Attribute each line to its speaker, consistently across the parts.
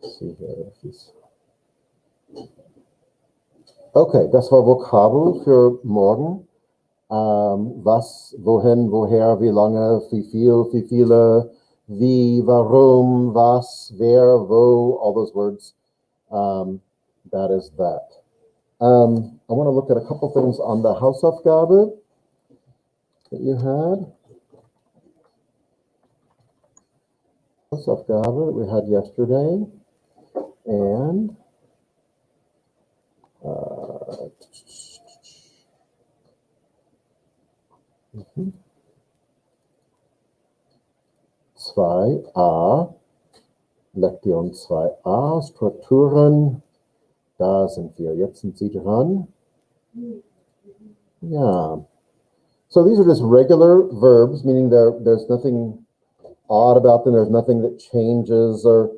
Speaker 1: Let's see here. Okay, das war Vokabel für morgen. Was, wohin, woher, wie lange, wie viel, wie viele, wie, warum, was, wer, wo, all those words. That is that. I want to look at a couple things on the Hausaufgabe that you had. Hausaufgabe that we had yesterday. And zwei a Lektion 2a, Strukturen. Da sind wir. Jetzt sind Sie dran. Yeah. So these are just regular verbs, meaning there's nothing odd about them. There's nothing that changes or,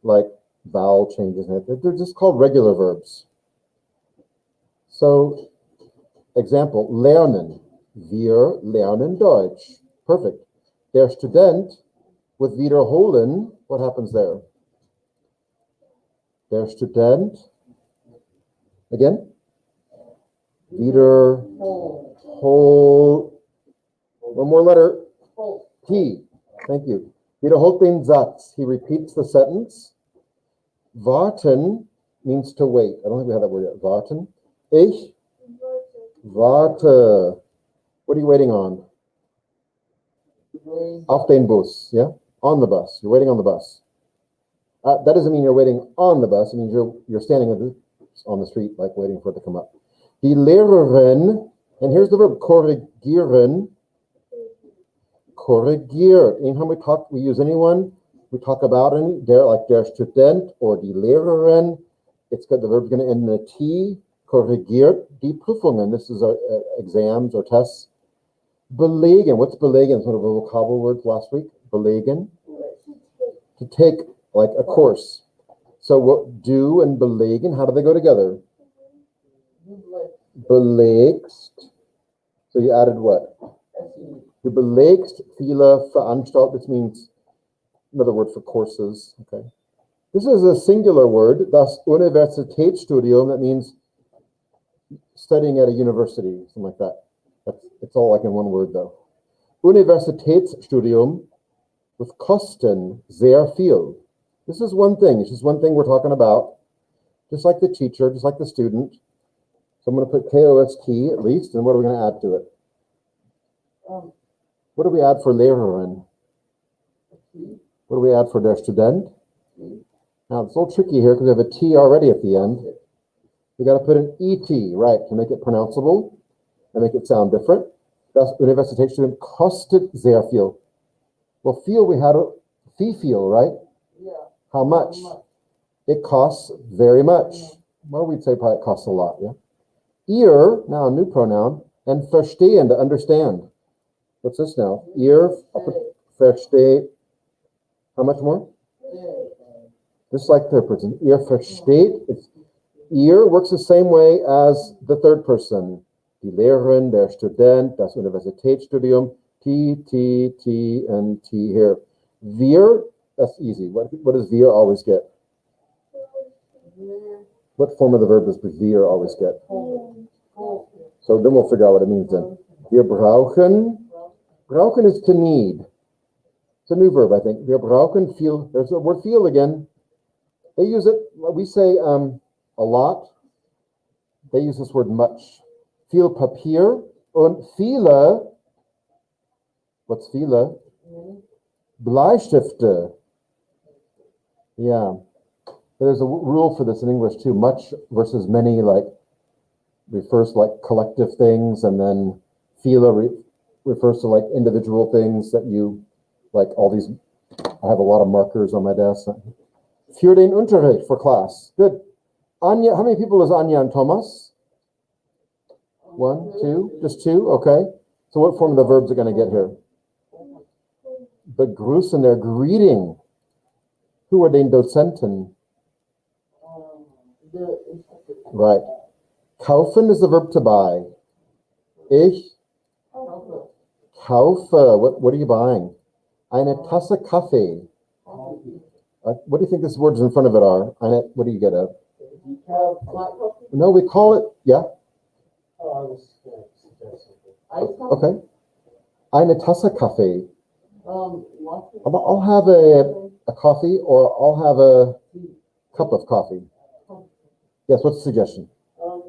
Speaker 1: like vowel changes. They're just called regular verbs. So, example, lernen. Wir lernen Deutsch. Perfect. Der Student with wiederholen, what happens there? Der Student, again, wiederhol, one more letter, T, thank you. Wiederholt den Satz, he repeats the sentence. Warten means to wait. I don't think we have that word yet. Warten. Ich warte. What are you waiting on? Auf den Bus, yeah? On the bus. You're waiting on the bus. That doesn't mean you're waiting on the bus. It means you're standing on the street, like waiting for it to come up. Die Lehrerin, and here's the verb, korrigieren. Korrigiert. Anytime we use anyone, we talk about like der Student or die Lehrerin, it's good. The verb's going to end in a T. Korrigiert die Prüfungen. This is exams or tests. Belegen. What's belegen? It's one of our vocabulary words last week. Belegen. To take, like a course. So what do and belegen, how do they go together? Belegst. So you added what? Du belegst viele Veranstaltungen, which means another word for courses. Okay. This is a singular word. Das Universitätsstudium, that means studying at a university, something like that. It's all like in one word though. Universitätsstudium with Kosten, sehr viel. This is one thing. It's just one thing we're talking about. Just like the teacher, just like the student. So I'm going to put KOST at least, and what are we going to add to it? What do we add for Lehrerin? What do we add for der Student? Now it's a little tricky here because we have a T already at the end. We got to put an ET, right, to make it pronounceable and make it sound different. Das Universitätsstudium kostet sehr viel. Well, viel, we had a viel, right?
Speaker 2: Yeah.
Speaker 1: How much? It costs very much. Well, we'd say probably it costs a lot, yeah? Ihr, now a new pronoun, and verstehen, to understand. What's this now? Ihr, versteht. How much more? Just like third person. Ihr versteht. Ihr works the same way as the third person. Die Lehrerin, der Student, das Universitätsstudium, T, and T here. Wir, that's easy. What does wir always get? What form of the verb does wir always get? So then we'll figure out what it means then. Wir brauchen. Brauchen is to need. It's a new verb, I think. Wir brauchen viel. There's the word viel again. They use it, we say a lot. They use this word much. Viel Papier und viele. What's viele? Bleistifte. Yeah. There's a rule for this in English too. Much versus many, like, refers to like collective things, and then viele refers to like individual things that you, like all these, I have a lot of markers on my desk. Für den Unterricht, for class. Good. Anya, how many people is Anya and Thomas? One, two, just two, okay. So what form of the verbs are going to get here? Begrüßen, their greeting. Who are den Dozenten? Right. Kaufen is the verb to buy. Ich kaufe. What are you buying? Eine Tasse Kaffee. What do you think these words in front of it are? Annette, what do you get at? No, we call it, yeah.
Speaker 2: Oh, I was going to suggest something.
Speaker 1: Okay. Eine Tasse Kaffee.
Speaker 2: What?
Speaker 1: I'll have a coffee, or I'll have a cup of coffee. Yes, what's the suggestion?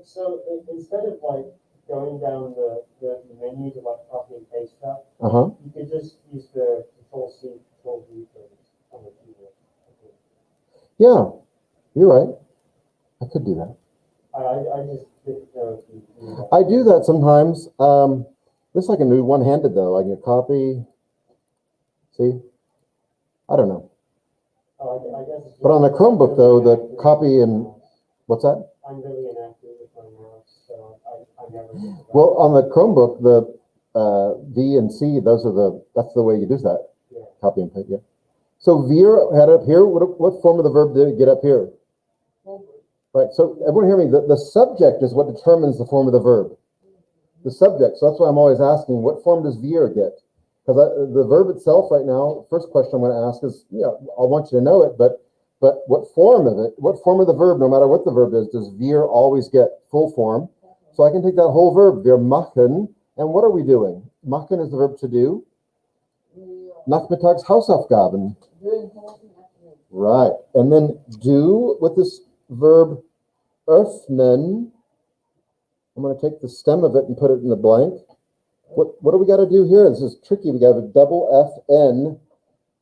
Speaker 2: So instead of like going down the menus of like copy and paste stuff, you could just use the Control-C, Control-V on the keyboard.
Speaker 1: Yeah, you're right. I could do that.
Speaker 2: I just didn't know if you do that.
Speaker 1: I do that sometimes. This I can do one-handed though. I can copy. See? I don't know.
Speaker 2: I guess.
Speaker 1: But on the Chromebook though, the copy and what's that?
Speaker 2: I'm really inactive with my mouse, so I never get to that.
Speaker 1: Well, on the Chromebook, the V and C, that's the way you do that.
Speaker 2: Yeah.
Speaker 1: Copy and paste, yeah. So wir had up here, what form of the verb did it get up here? Right, so everyone hear me, the subject is what determines the form of the verb. The subject, so that's why I'm always asking, what form does wir get? Because the verb itself right now, first question I'm going to ask is, yeah, I want you to know it, but what form of it, what form of the verb, no matter what the verb is, does wir always get full form? So I can take that whole verb, wir machen, and what are we doing? Machen is the verb to do. Nachmittags Hausaufgaben. Right, and then do with this verb öffnen. I'm going to take the stem of it and put it in the blank. What do we got to do here? This is tricky. We got a double FN,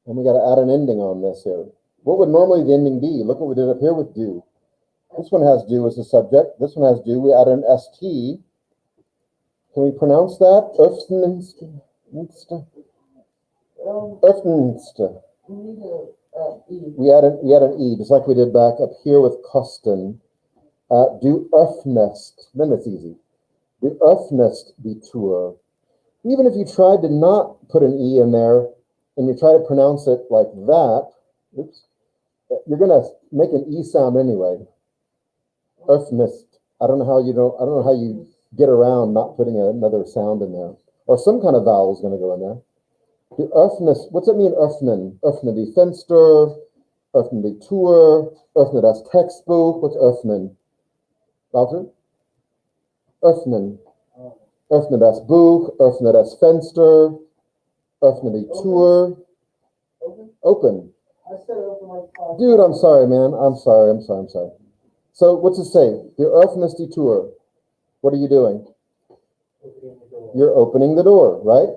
Speaker 1: and we got to add an ending on this here. What would normally the ending be? Look what we did up here with do. This one has do as the subject. This one has do. We add an ST. Can we pronounce that? Öffnenste. Öffnenste. We add an E, just like we did back up here with Kosten. Du öffnest. Then it's easy. Du öffnest die Tür. Even if you tried to not put an E in there and you try to pronounce it like that, oops, you're going to make an E sound anyway. Öffnest. I don't know how you get around not putting another sound in there. Or some kind of vowel is going to go in there. Du öffnest, what's it mean, öffnen? Öffne die Fenster, öffne die Tür, öffne das Textbuch. What's öffnen? Walter? Öffnen. Öffne das Buch, öffne das Fenster, öffne die Tür. Open.
Speaker 2: I said open like five.
Speaker 1: Dude, I'm sorry, man. I'm sorry. So what's it say? Du öffnest die Tür. What are you doing? You're opening the door, right?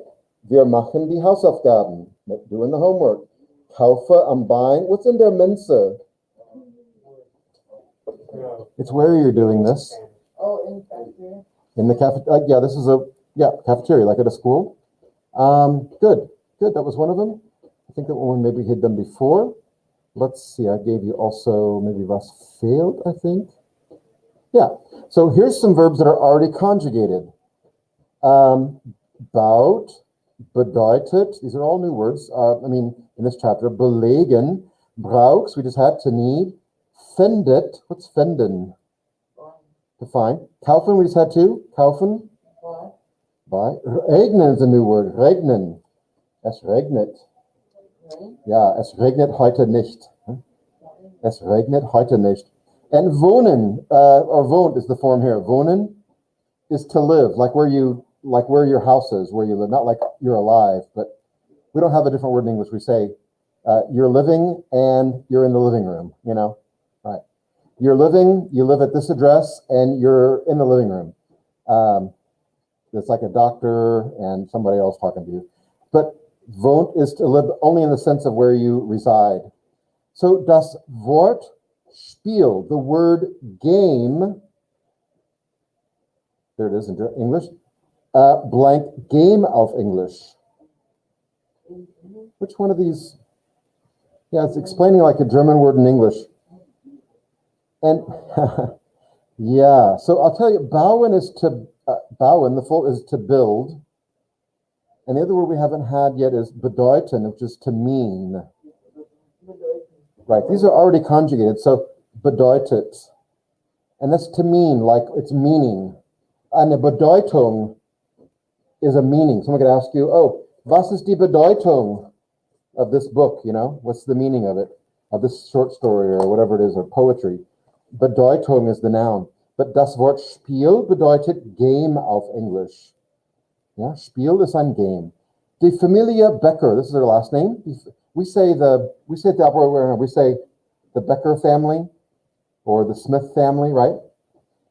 Speaker 1: Wir machen die Hausaufgaben. Doing the homework. Kaufe, I'm buying. What's in der Mensa? It's where you're doing this.
Speaker 2: Oh, in the cafeteria?
Speaker 1: In the cafeteria. Yeah, this is cafeteria, like at a school. Good. That was one of them. I think that one maybe we had done before. Let's see, I gave you also maybe was failed, I think. Yeah, so here's some verbs that are already conjugated. Baut, bedeutet, these are all new words. In this chapter, belegen, brauchs, we just had to need. Findet, what's finden? To find. Kaufen, we just had to. Kaufen. Buy. Regnen is a new word. Regnen. Es regnet. Ja, es regnet heute nicht. Es regnet heute nicht. And wohnen, or wohnt is the form here. Wohnen is to live, like where your house is, where you live. Not like you're alive, but we don't have a different word in English. We say you're living and you're in the living room, Right. You're living, you live at this address, and you're in the living room. It's like a doctor and somebody else talking to you. But wohnt is to live only in the sense of where you reside. So das Wort Spiel, the word game, there it is in English, blank game auf English. Which one of these? Yeah, it's explaining like a German word in English. And yeah, so I'll tell you, bauen is to bauen, the full is to build. And the other word we haven't had yet is bedeuten, which is to mean. Right, these are already conjugated, so bedeutet. And that's to mean, like it's meaning. And a Bedeutung is a meaning. Someone could ask you, oh, was ist die Bedeutung of this book, What's the meaning of it? this short story or whatever it is, or poetry. Bedeutung is the noun. But das Wort Spiel bedeutet Game auf English. Yeah, Spiel ist ein Game. Die Familie Becker, this is their last name. We say it the opposite way around. We say the Becker family or the Smith family, right?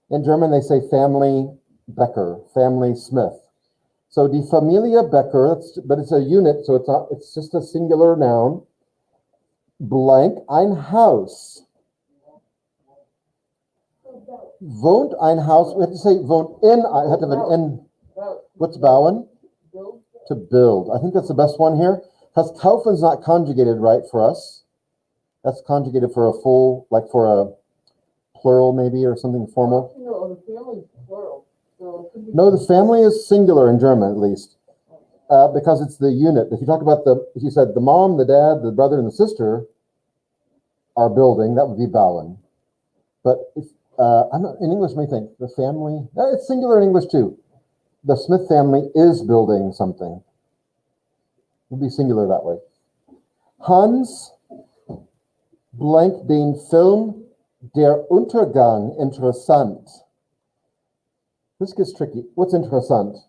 Speaker 1: In German, they say family Becker, family Smith. So die Familie Becker, but it's a unit, so it's just a singular noun. Blank, ein Haus. Wohnt ein Haus, we have to say wohnt in, I have to have an in. What's bauen? To build. I think that's the best one here. Because kaufen's not conjugated right for us. That's conjugated for a full, like for a plural maybe or something formal.
Speaker 3: No, the family is plural. So
Speaker 1: no, the family is singular in German at least. Because it's the unit. If you said the mom, the dad, the brother, and the sister are building, that would be bauen. But if I'm not, in English, let me think. The family, it's singular in English too. The Smith family is building something. It would be singular that way. Hans blank den Film Der Untergang interessant. This gets tricky. What's interessant?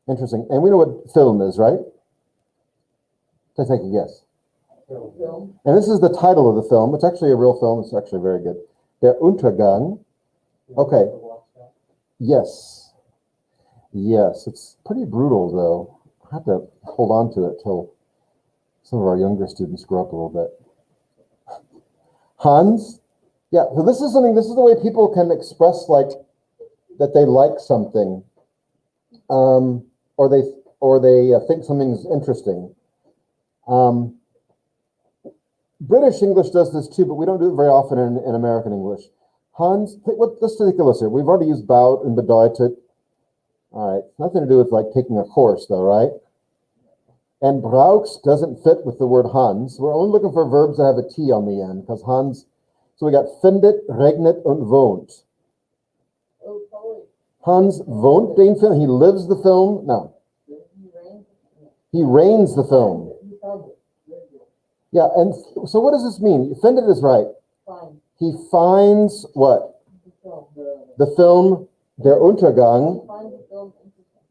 Speaker 1: Interesting. And we know what film is, right? Let's take a guess.
Speaker 3: film.
Speaker 1: And this is the title of the film. It's actually a real film. It's actually very good. Der Untergang. Okay. Yes. Yes. It's pretty brutal, though. I have to hold on to it till some of our younger students grow up a little bit. Hans. Yeah. So this is the way people can express like that they like something, or they think something's interesting. British English does this too, but we don't do it very often in American English. Hans, let's take a listen here. We've already used baut and bedeutet. All right, nothing to do with like taking a course though, right? And brauchs doesn't fit with the word Hans. We're only looking for verbs that have a T on the end, because Hans, so we got findet, regnet, und wohnt.
Speaker 3: Oh, sorry.
Speaker 1: Hans wohnt den Film, he lives the film? No. He reigns the film. Yeah, and so what does this mean? Findet is right.
Speaker 3: Fine.
Speaker 1: He finds what?
Speaker 3: The
Speaker 1: The film, Der Untergang,
Speaker 3: find the film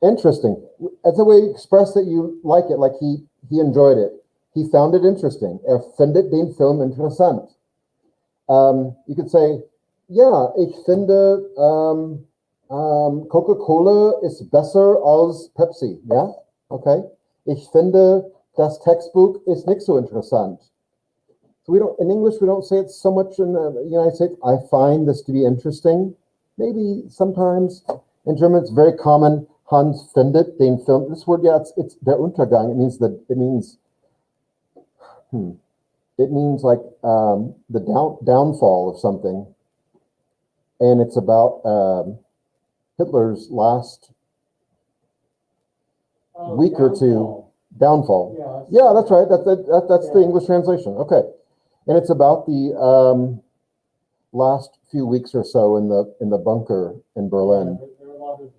Speaker 1: interesting. That's the way you express that you like it, like he enjoyed it. He found it interesting. Findet den Film interessant. You could say, ja, ich finde Coca-Cola ist besser als Pepsi. Yeah? Okay. Ich finde das Textbuch ist nicht so interessant. So in English, we don't say it so much in the United States. I find this to be interesting. Maybe sometimes. In German, it's very common. Hans findet den Film. This word, yeah, it's der Untergang. It means like the downfall of something. And it's about Hitler's last week or two. Downfall. Yeah, that's right. That's the English translation. Okay, and it's about the last few weeks or so in the bunker in Berlin.
Speaker 2: There are a lot of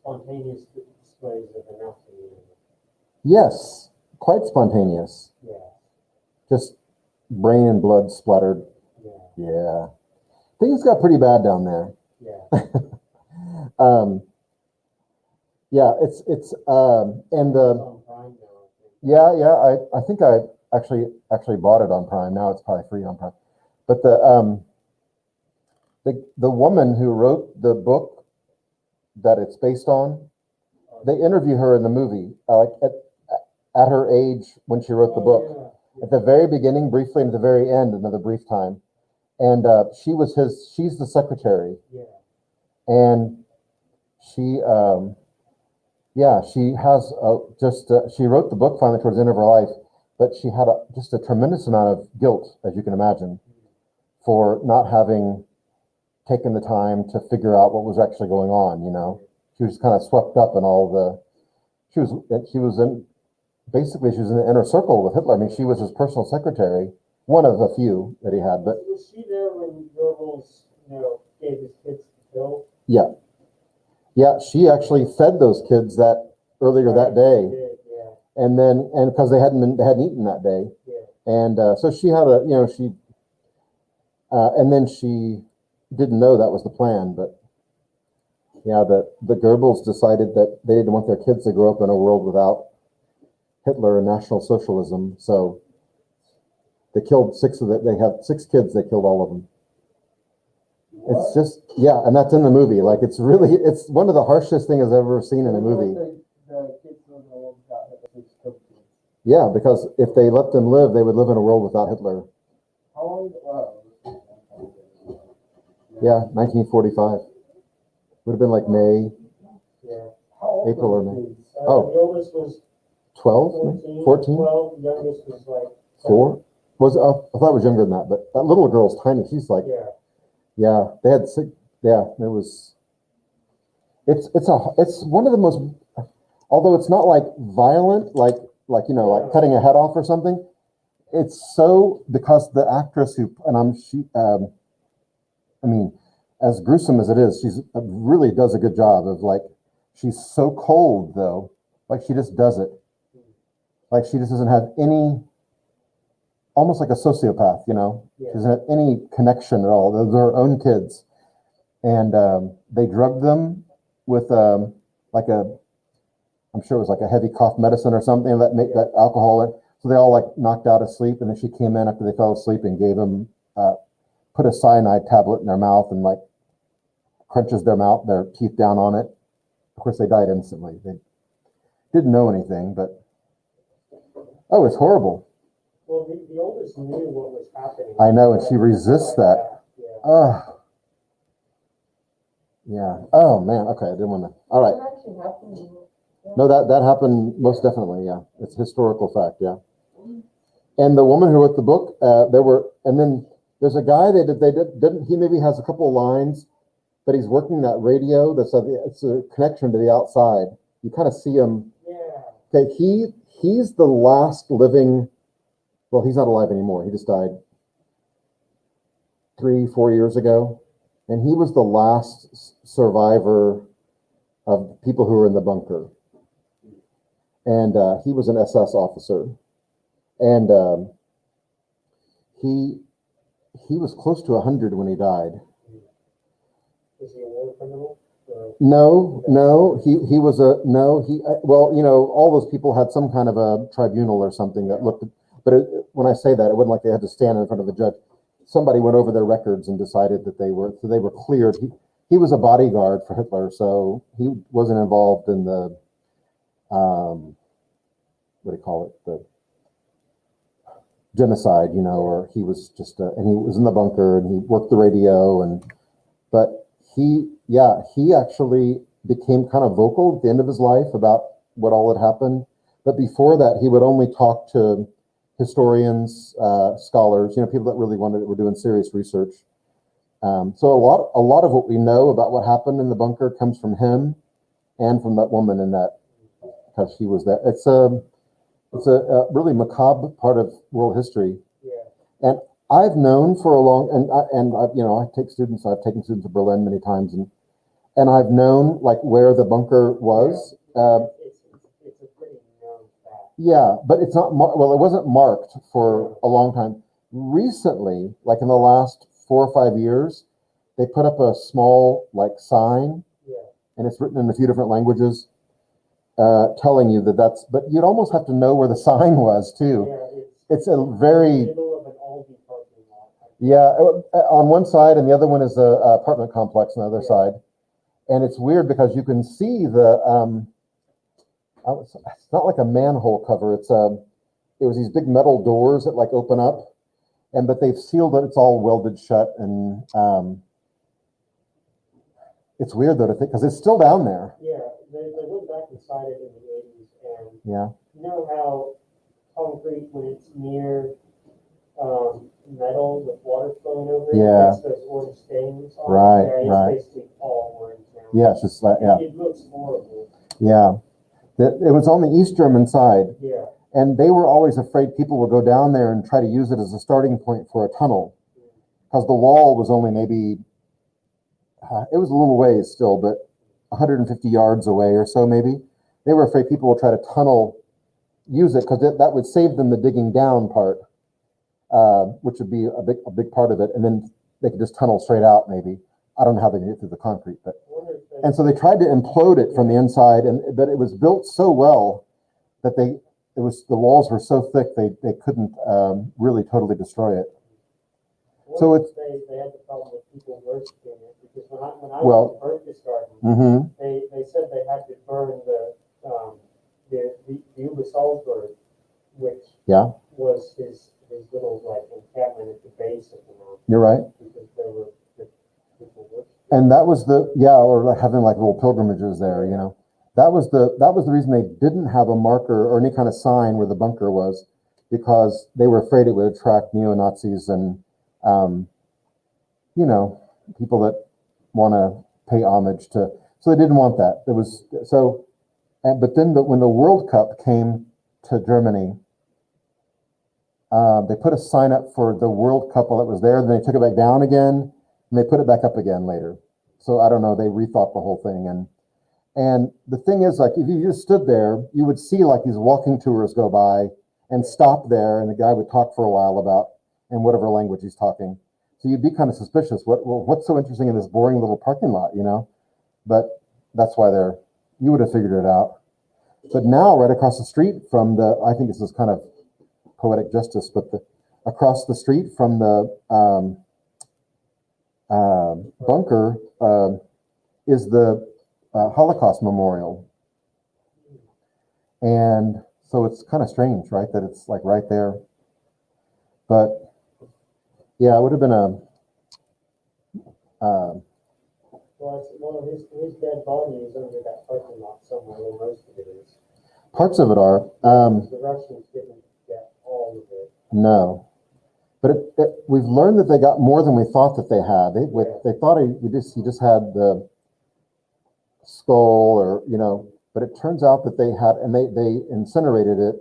Speaker 2: spontaneous displays of announcing.
Speaker 1: Yes, quite spontaneous.
Speaker 2: Yeah.
Speaker 1: Just brain and blood splattered.
Speaker 2: Yeah.
Speaker 1: Yeah, things got pretty bad down there.
Speaker 2: Yeah.
Speaker 1: Yeah, it's and the.
Speaker 2: On Prime now, I think.
Speaker 1: Yeah, I think I actually bought it on Prime. Now it's probably free on Prime. But the woman who wrote the book that it's based on, they interview her in the movie, like at her age when she wrote the book.
Speaker 2: Yeah.
Speaker 1: At the very beginning, briefly, and at the very end, another brief time. And she's the secretary.
Speaker 2: Yeah.
Speaker 1: And she has she wrote the book finally towards the end of her life, but she had just a tremendous amount of guilt, as you can imagine, for not having taken the time to figure out what was actually going on. You know, she was kind of swept up in all she was in the inner circle with Hitler. I mean, she was his personal secretary, one of a few that he had. But
Speaker 2: Was she there when Goebbels, gave his kids the pill?
Speaker 1: yeah, she actually fed those kids that earlier that day.
Speaker 2: Yeah.
Speaker 1: and because they hadn't eaten that day, and so she had and then she didn't know that was the plan, but yeah, the Goebbels decided that they didn't want their kids to grow up in a world without Hitler and National Socialism, so they killed they have 6 kids, they killed all of them. It's just, yeah, and that's in the movie. Like, it's one of the harshest things I've ever seen in a movie. Yeah, because if they let them live, they would live in a world without Hitler.
Speaker 3: How long?
Speaker 1: Yeah, 1945. Would have been like May, April or May.
Speaker 2: The oldest was
Speaker 1: 12, 14,
Speaker 2: 12, the youngest was like
Speaker 1: 4. I thought it was younger than that, but that little girl's tiny. She's like, yeah, they had 6. Yeah, it was. It's one of the most, although it's not like violent, like like cutting a head off or something. It's so, because the actress I mean, as gruesome as it is, she's really does a good job of, like, she's so cold though, like she just does it, like she just doesn't have any, almost like a sociopath, She doesn't have any connection at all. They're her own kids, and they drugged them with I'm sure it was like a heavy cough medicine or something that made that alcohol. So they all like knocked out asleep, and then she came in after they fell asleep and gave them, put a cyanide tablet in their mouth and like crunches their teeth down on it. Of course, they died instantly. They didn't know anything, but it's horrible.
Speaker 2: Well, the oldest knew what was happening.
Speaker 1: I know, and she resists that. Yeah. Oh man. Okay, I didn't want to. All right.
Speaker 3: That actually happened.
Speaker 1: No, that happened most definitely. Yeah, it's historical fact. Yeah. And the woman who wrote the book, and then there's a guy he maybe has a couple of lines, but he's working that radio. It's a connection to the outside. You kind of see him.
Speaker 2: Yeah.
Speaker 1: Okay, he's the last living. Well, he's not alive anymore. He just died 3-4 years ago, and he was the last survivor of people who were in the bunker. And he was an SS officer, and he was close to 100 when he died.
Speaker 2: Is he a war criminal?
Speaker 1: No, he was all those people had some kind of a tribunal or something that looked, but when I say that, it wasn't like they had to stand in front of a judge. Somebody went over their records and decided that they were cleared. He was a bodyguard for Hitler, so he wasn't involved in the, what do you call it, the genocide, or he was just, and he was in the bunker and he worked the radio, but he actually became kind of vocal at the end of his life about what all had happened. But before that, he would only talk to historians, scholars, people that really were doing serious research. So a lot of what we know about what happened in the bunker comes from him and from that woman because she was there. It's a really macabre part of world history.
Speaker 2: Yeah.
Speaker 1: And I've known for a long, I've taken students to Berlin many times, and I've known like where the bunker was.
Speaker 2: It's a pretty known fact.
Speaker 1: Yeah, but it's not, it wasn't marked for a long time. Recently, like in the last 4 or 5 years, they put up a small like sign, and it's written in a few different languages, telling you that's, but you'd almost have to know where the sign was too.
Speaker 2: Yeah,
Speaker 1: it's a very,
Speaker 2: in the middle of an Aldi parking lot.
Speaker 1: yeah, on one side, and the other one is a apartment complex on the other side. And it's weird because you can see it's not like a manhole cover. It was these big metal doors that like open up, but they've sealed it. It's all welded shut, and it's weird though to think because it's still down there.
Speaker 2: Yeah, they went back inside it in the 80s, and
Speaker 1: yeah,
Speaker 2: you know how concrete, when it's near metal with water flowing over it, that's those orange stains on
Speaker 1: right,
Speaker 2: it. Yeah,
Speaker 1: right.
Speaker 2: It's basically all orange now.
Speaker 1: Yeah, it's just like, yeah.
Speaker 2: It looks horrible.
Speaker 1: Yeah. It was on the East German side.
Speaker 2: Yeah.
Speaker 1: And they were always afraid people would go down there and try to use it as a starting point for a tunnel. Because the wall was only maybe, it was a little ways still, but 150 yards away or so maybe. They were afraid people would try to tunnel use it because that would save them the digging down part, which would be a big part of it. And then they could just tunnel straight out maybe. I don't know how they did it through the concrete, but and so they tried to implode it from the inside, but it was built so well that the walls were so thick they couldn't really totally destroy it. So it's
Speaker 2: they had the problem with people worshiping it because when I was in Berkeley's garden, they said they had to burn the Uber Salzburg, which was his little like encampment at the base of the mountain.
Speaker 1: You're right.
Speaker 2: Because there were people worshiping.
Speaker 1: And that was or like having like little pilgrimages there, you know. That was the reason they didn't have a marker or any kind of sign where the bunker was, because they were afraid it would attract neo-Nazis and you know, people that want to pay homage to. So they didn't want that. There was so, but then when the World Cup came to Germany, they put a sign up for the World Cup while it was there. Then they took it back down again, and they put it back up again later. So I don't know. They rethought the whole thing. And the thing is, like, if you just stood there, you would see like these walking tours go by and stop there, and the guy would talk for a while about in whatever language he's talking. So you'd be kind of suspicious. What's so interesting in this boring little parking lot, you know? But that's why you would have figured it out. But now, right across the street from I think this is kind of poetic justice, but across the street from the bunker is the Holocaust Memorial. And so it's kind of strange, right, that it's like right there. But yeah, it would have been
Speaker 2: well, his dead body is under that parking lot somewhere where most of it is.
Speaker 1: Parts of it are.
Speaker 2: The Russians didn't get all of it.
Speaker 1: No. But we've learned that they got more than we thought that they had. They thought he just had the skull, or you know, but it turns out that they had, and they incinerated it,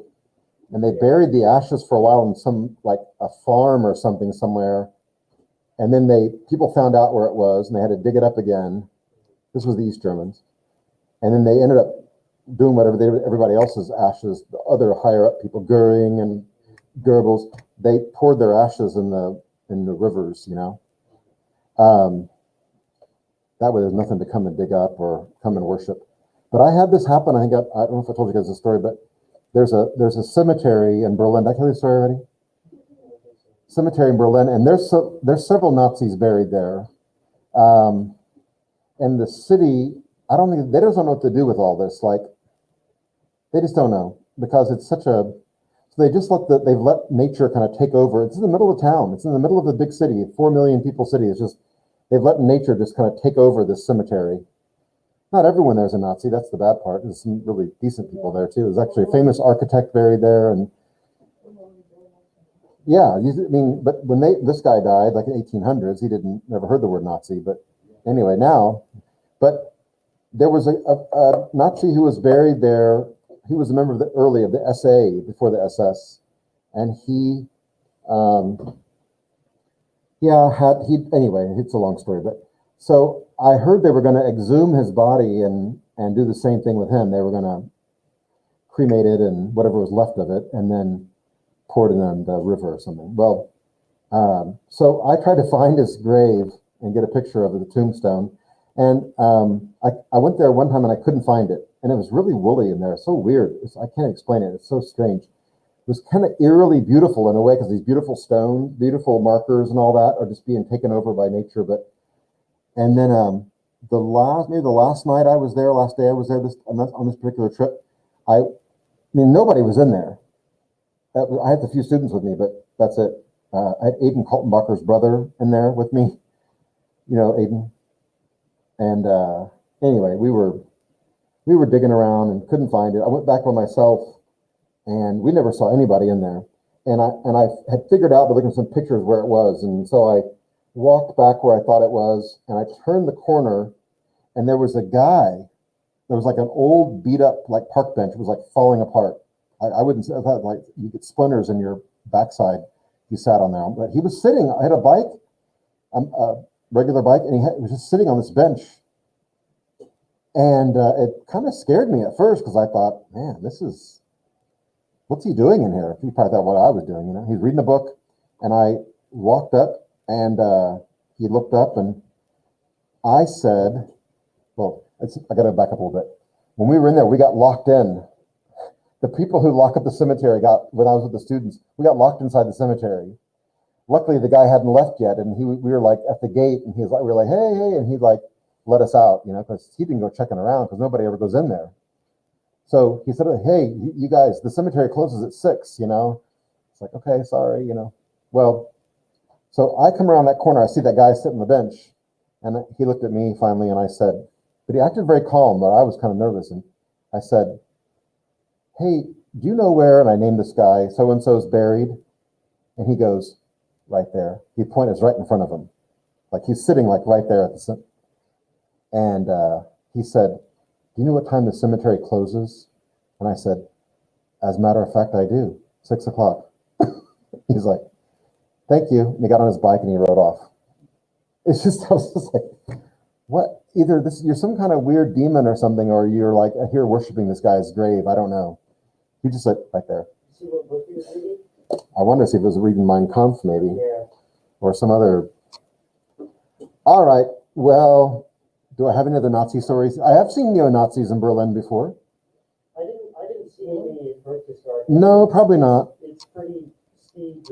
Speaker 1: and they buried the ashes for a while in some like a farm or something somewhere, and then people found out where it was, and they had to dig it up again. This was the East Germans, and then they ended up doing whatever everybody else's ashes, the other higher up people, Goering and Goebbels, they poured their ashes in the rivers, you know. That way there's nothing to come and dig up or come and worship. But I had this happen. I think I don't know if I told you guys the story, but there's a cemetery in Berlin. Did I tell you the story already? Cemetery in Berlin, and there's several Nazis buried there. And the city, I don't think they don't know what to do with all this. Like, they just don't know, because it's such a. So they just they've let nature kind of take over. It's in the middle of town. It's in the middle of the big city, 4 million people city. It's just they've let nature just kind of take over this cemetery. Not everyone there's a Nazi. That's the bad part. There's some really decent people there too. There's actually a famous architect buried there, and yeah, I mean, but when this guy died, like in 1800s, he never heard the word Nazi. But anyway, but there was a Nazi who was buried there. He was a member of the SA before the SS, and anyway, it's a long story, but so I heard they were going to exhume his body and do the same thing with him. They were going to cremate it and whatever was left of it, and then pour it in the river or something. Well, so I tried to find his grave and get a picture of the tombstone, and I went there one time and I couldn't find it, and it was really woolly in there. It's so weird. I can't explain it. It's so strange. It was kind of eerily beautiful in a way, because these beautiful stones, beautiful markers and all that are just being taken over by nature. And then the last night I was there, last day I was there on this particular trip, I mean, nobody was in there. I had a few students with me, but that's it. I had Aiden Kaltenbacher's brother in there with me, you know, Aiden. And anyway, we were digging around and couldn't find it. I went back by myself, and we never saw anybody in there. And I had figured out by looking at some pictures where it was, and so I walked back where I thought it was, and I turned the corner, and there was a guy. There was like an old beat up like park bench. It was like falling apart. I wouldn't say that, like you get splinters in your backside. He sat on there, but he was sitting. I had a bike, a regular bike, and he was just sitting on this bench. And it kind of scared me at first, because I thought, man, this is what's he doing in here? He probably thought what I was doing, you know. He's reading a book, and I walked up, and he looked up, and I said, well, I got to back up a little bit. When we were in there, we got locked in. The people who lock up the cemetery when I was with the students, we got locked inside the cemetery. Luckily, the guy hadn't left yet, and we were like at the gate, and we were like, hey, hey, and he like let us out, you know, because he didn't go checking around because nobody ever goes in there. So he said, hey, you guys, the cemetery closes at 6, you know. It's like, okay, sorry, you know. Well, so I come around that corner, I see that guy sitting on the bench, and he looked at me finally, and I said, but he acted very calm, but I was kind of nervous, and I said, hey, do you know where, and I named this guy, so-and-so's buried? And he goes, right there. He pointed us right in front of him. Like he's sitting like right there at the and he said, do you know what time the cemetery closes? And I said, as a matter of fact, I do. 6 o'clock. He's like, thank you. And he got on his bike and he rode off. It's just, I was just like, what? Either you're some kind of weird demon or something, or you're like here worshiping this guy's grave. I don't know. He just like right there.
Speaker 2: See what book he was reading?
Speaker 1: I wonder if he was reading Mein Kampf maybe.
Speaker 2: Yeah.
Speaker 1: Or some other. All right. Well, do I have any other Nazi stories? I have seen neo-Nazis in Berlin before.
Speaker 2: I didn't see any birthday card.
Speaker 1: No, probably not.
Speaker 2: It's pretty steep.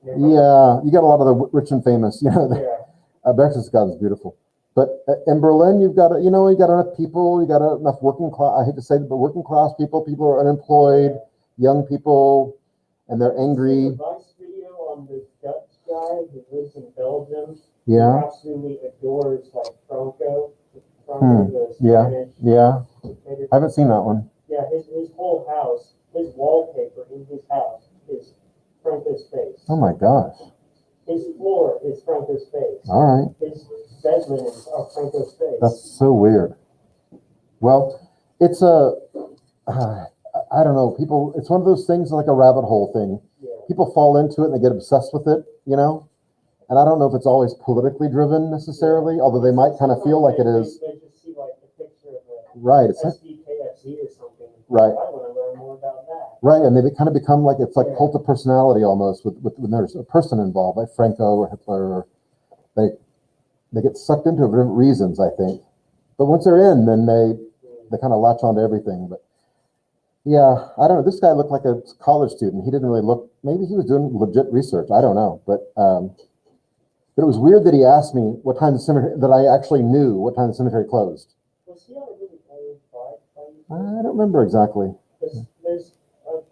Speaker 1: Yeah, you got a lot of the rich and famous. You know,
Speaker 2: Yeah.
Speaker 1: Berchtesgaden is beautiful. But in Berlin, you got enough people, you got enough working class. I hate to say it, but working class people are unemployed, young people, and they're angry.
Speaker 2: The Vice video on this Dutch guy who lives in Belgium.
Speaker 1: Yeah.
Speaker 2: He absolutely adores like Franco. The
Speaker 1: Spanish. Yeah. I haven't seen that one.
Speaker 2: Yeah, his whole house, his wallpaper in his house is Franco's face.
Speaker 1: Oh my gosh.
Speaker 2: His floor is Franco's face.
Speaker 1: All right.
Speaker 2: His bed linens are Franco's face.
Speaker 1: That's so weird. Well, it's I don't know, people, it's one of those things like a rabbit hole thing.
Speaker 2: Yeah.
Speaker 1: People fall into it and they get obsessed with it, you know? And I don't know if it's always politically driven necessarily, although they might kind of feel like it is.
Speaker 2: They just see like the picture of a
Speaker 1: right.
Speaker 2: SDKFC or something.
Speaker 1: Right.
Speaker 2: I want to learn more about that.
Speaker 1: Right, and they kind of become like, it's like cult of personality almost with when there's a person involved, like Franco or Hitler. Or they get sucked into it for different reasons, I think. But once they're in, then they kind of latch onto everything. But yeah, I don't know. This guy looked like a college student. He didn't really look, maybe he was doing legit research. I don't know. But it was weird that he asked me what time the cemetery, that I actually knew what time the cemetery closed.
Speaker 2: Was he on a really old bike?
Speaker 1: I don't remember exactly.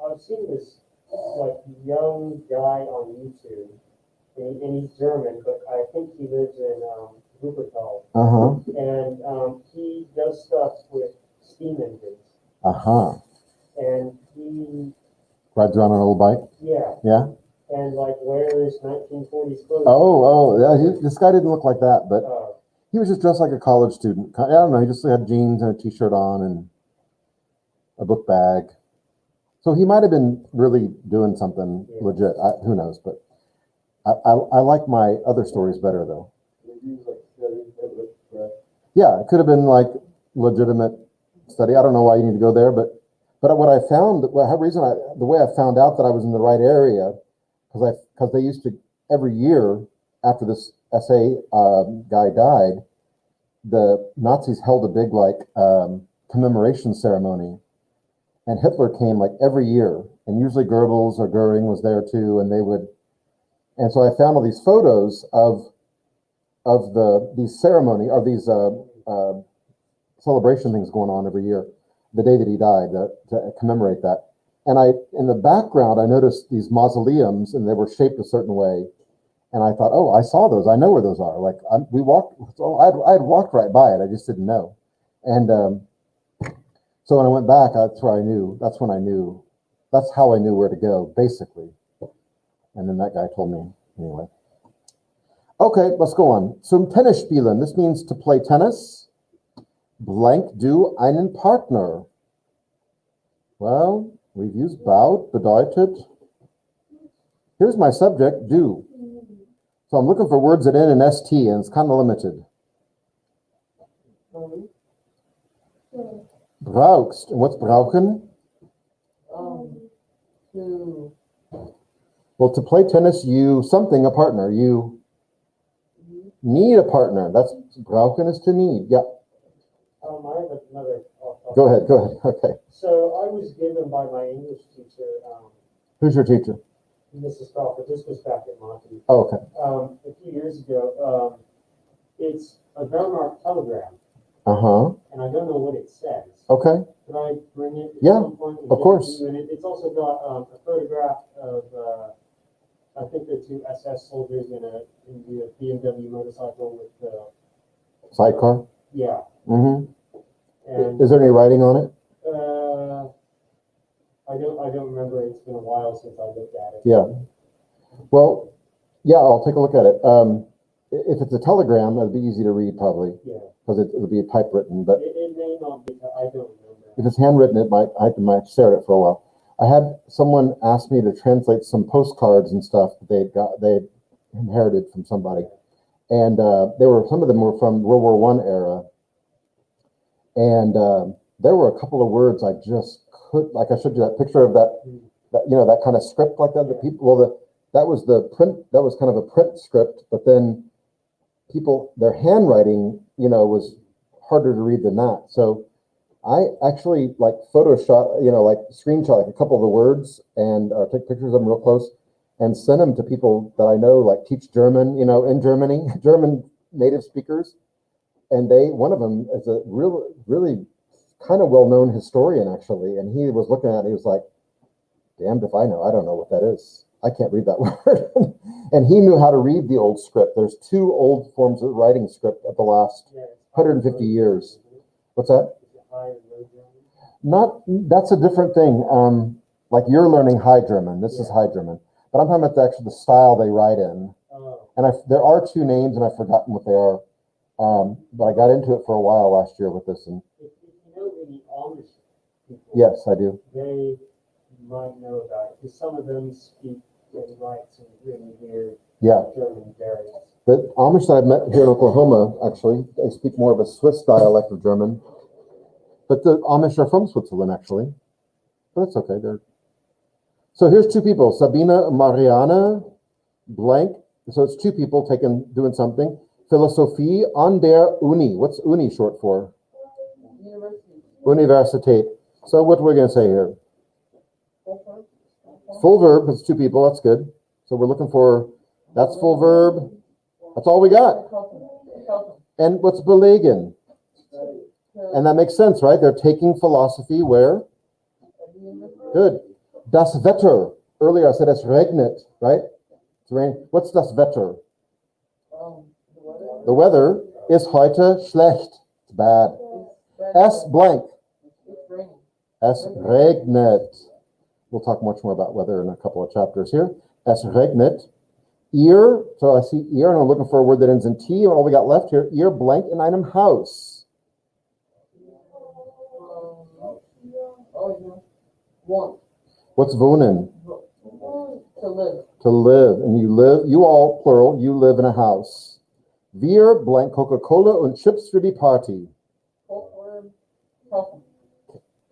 Speaker 2: I've seen this like young guy on YouTube, and he's German, but I think he lives in Wuppertal. And he does stuff with steam engines. And he
Speaker 1: rides around on an old bike.
Speaker 2: Yeah.
Speaker 1: Yeah.
Speaker 2: And like wears 1940s clothes.
Speaker 1: Yeah. This guy didn't look like that, but he was just dressed like a college student. I don't know. He just had jeans and a t-shirt on and a book bag. So he might have been really doing something legit. Who knows? But I like my other stories better though. Yeah, it could have been like legitimate study. I don't know why you need to go there, but what I found, the way I found out that I was in the right area, because they used to every year after this SA guy died, the Nazis held a big commemoration ceremony, and Hitler came like every year, and usually Goebbels or Goering was there too, and so I found all these photos of these ceremony or these celebration things going on every year, the day that he died, to commemorate that. And in the background, I noticed these mausoleums, and they were shaped a certain way. And I thought, oh, I saw those. I know where those are. Like I had walked right by it. I just didn't know. And so when I went back, that's when I knew. That's how I knew where to go, basically. And then that guy told me anyway. Okay, let's go on. Zum Tennis spielen. This means to play tennis. Blank du einen Partner. Well, we've used baut, bedeutet. Here's my subject, du. So I'm looking for words that end in ST, and it's kind of limited. Brauchst. And what's brauchen?
Speaker 3: To
Speaker 1: Well, to play tennis, a partner. You need a partner. That's brauchen is to need. Yeah.
Speaker 2: I have another.
Speaker 1: Go ahead. Okay.
Speaker 2: So I was given by my English teacher,
Speaker 1: Who's your teacher?
Speaker 2: Mrs. Crawford. This was back at Monty.
Speaker 1: Oh, okay.
Speaker 2: A few years ago. It's a Wehrmacht telegram. And I don't know what it says.
Speaker 1: Okay.
Speaker 2: Can I bring it at
Speaker 1: Yeah,
Speaker 2: some point?
Speaker 1: of course.
Speaker 2: And it's also got a photograph of, I think they're two SS soldiers in the BMW motorcycle with the
Speaker 1: Sidecar.
Speaker 2: yeah.
Speaker 1: Mm-hmm.
Speaker 2: And
Speaker 1: is there any writing on it?
Speaker 2: I don't remember. It's been a while since I looked at it.
Speaker 1: Yeah. Well, yeah, I'll take a look at it. If it's a telegram, it'd be easy to read probably.
Speaker 2: Yeah.
Speaker 1: Because it'll be typewritten, but
Speaker 2: it may not be. I don't remember.
Speaker 1: if it's handwritten, I might stare at it for a while. I had someone ask me to translate some postcards and stuff that they'd inherited from somebody, and some of them were from World War I era, and there were a couple of words I just could, like I showed you that picture of that that kind of script like that. The people, that was the print. That was kind of a print script, but then their handwriting, was harder to read than that. So I actually like Photoshop, like screenshot like a couple of the words and take pictures of them real close and send them to people that I know, like teach German, in Germany, German native speakers. And one of them is a really kind of well-known historian actually. And he was looking at it, he was like, damned if I know, I don't know what that is. I can't read that word. And he knew how to read the old script. There's two old forms of writing script of the last 150 years. What's that? That's a different thing. Like you're learning High German. This is High German. But I'm talking about the style they write in. And there are two names, and I've forgotten what they are. But I got into it for a while last year with this. And
Speaker 2: if you know any Amish people,
Speaker 1: yes, I do.
Speaker 2: They might know about it because some of them speak and write some really weird German variants.
Speaker 1: The Amish that I've met here in Oklahoma, actually, they speak more of a Swiss dialect of German. But the Amish are from Switzerland, actually. But that's okay. So here's two people, Sabina Mariana blank. So it's two people doing something. Philosophie an der Uni. What's Uni short for? Universität. So what we're going to say here? Full verb, it's two people, that's good. So we're looking for, that's full verb. That's all we got. And what's belegen? And that makes sense, right? They're taking philosophy where? Good. Das Wetter. Earlier I said es regnet, right? It's raining. What's das Wetter? The weather is heute schlecht. It's bad. Es blank. Es regnet. We'll talk much more about weather in a couple of chapters here. Es regnet. Ihr, so I see ihr, and I'm looking for a word that ends in T. All we got left here, ihr blank in einem Haus. What's wohnen?
Speaker 3: To live.
Speaker 1: To live. And you all, plural, you live in a house. Wir blank Coca-Cola und Chips für die Party.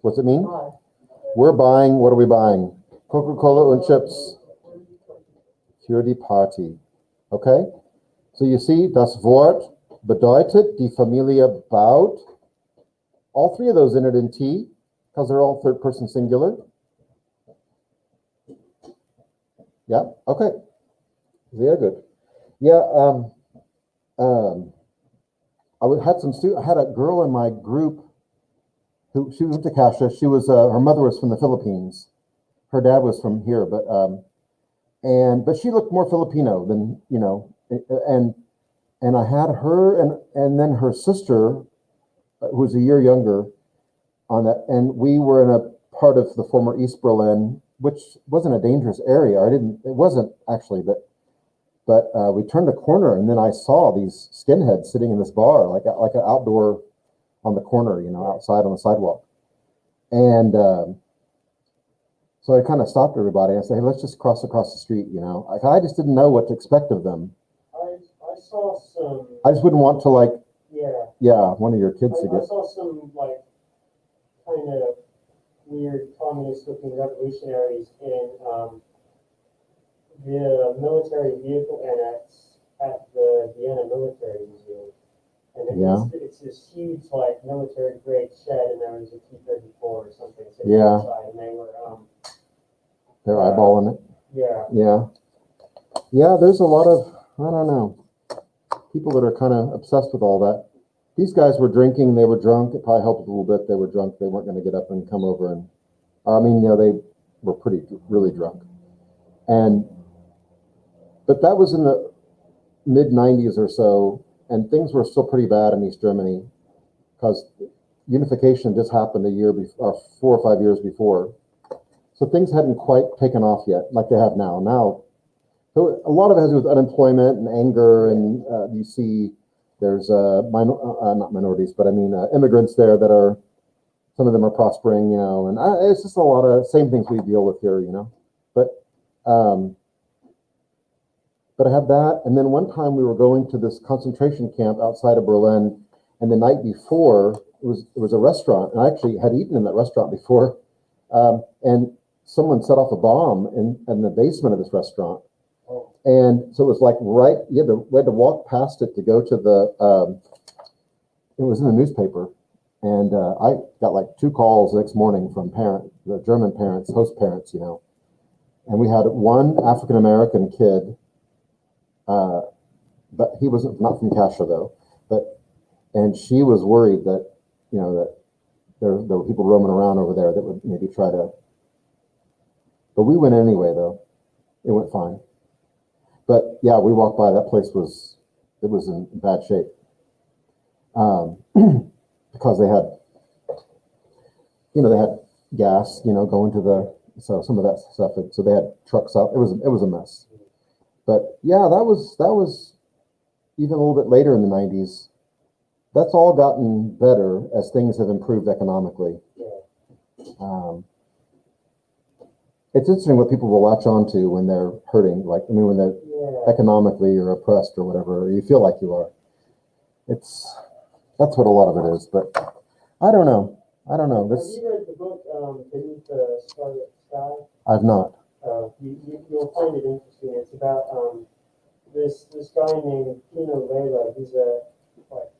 Speaker 1: What's it mean? We're buying, what are we buying? Coca-Cola und Chips für die Party. Okay? So you see, das Wort bedeutet, die Familie baut. All three of those ended in T, because they're all third person singular. Yeah, okay. Very good. Yeah, I had a girl in my group she went to Kasha. She was her mother was from the Philippines. Her dad was from here, but she looked more Filipino than and I had her and then her sister, who was a year younger, on that, and we were in a part of the former East Berlin, which wasn't a dangerous area. It wasn't actually, but we turned a corner and then I saw these skinheads sitting in this bar, like an outdoor on the corner, outside on the sidewalk. And so I kind of stopped everybody. I said, hey, let's just cross across the street, I just didn't know what to expect of them.
Speaker 2: I saw some.
Speaker 1: I just wouldn't want to
Speaker 2: Yeah,
Speaker 1: one of your kids to get.
Speaker 2: I saw some kind of weird communist-looking revolutionaries in the military vehicle annex at the Vienna Military Museum. And it's this huge, like, military-grade shed, and there was a T-34 or something sitting outside, and they were,
Speaker 1: they're eyeballing it.
Speaker 2: yeah.
Speaker 1: Yeah. Yeah, there's a lot of, I don't know, people that are kind of obsessed with all that. These guys were drinking, they were drunk, it probably helped a little bit, they were drunk, they weren't going to get up and come over and, they were really drunk. But that was in the mid-90s or so, and things were still pretty bad in East Germany, because unification just happened a year before, 4 or 5 years before. So things hadn't quite taken off yet, like they have now. So a lot of it has to do with unemployment and anger, and you see there's not minorities, but immigrants there that are, some of them are prospering, and it's just a lot of same things we deal with here, But I had that, and then one time we were going to this concentration camp outside of Berlin, and the night before it was a restaurant, and I actually had eaten in that restaurant before, and someone set off a bomb in the basement of this restaurant. And so it was like we had to walk past it to go to it was in the newspaper. And I got like 2 calls the next morning from the German parents, host parents, And we had one African-American kid, but he was not from Kasha though, and she was worried that, that there were people roaming around over there that would maybe try to, but we went anyway though. It went fine. But yeah, we walked by, that place was in bad shape. Because they had gas, going to so some of that stuff. So they had trucks out. It was a mess. But yeah, that was even a little bit later in the 90s. That's all gotten better as things have improved economically. It's interesting what people will latch onto when they're hurting, when they're economically or oppressed or whatever, or you feel like you are. That's what a lot of it is, but I don't know.
Speaker 2: Have you read the book, Beneath the Scarlet Sky?
Speaker 1: I've not.
Speaker 2: You'll find it interesting. It's about this guy named Pino Lela. He's a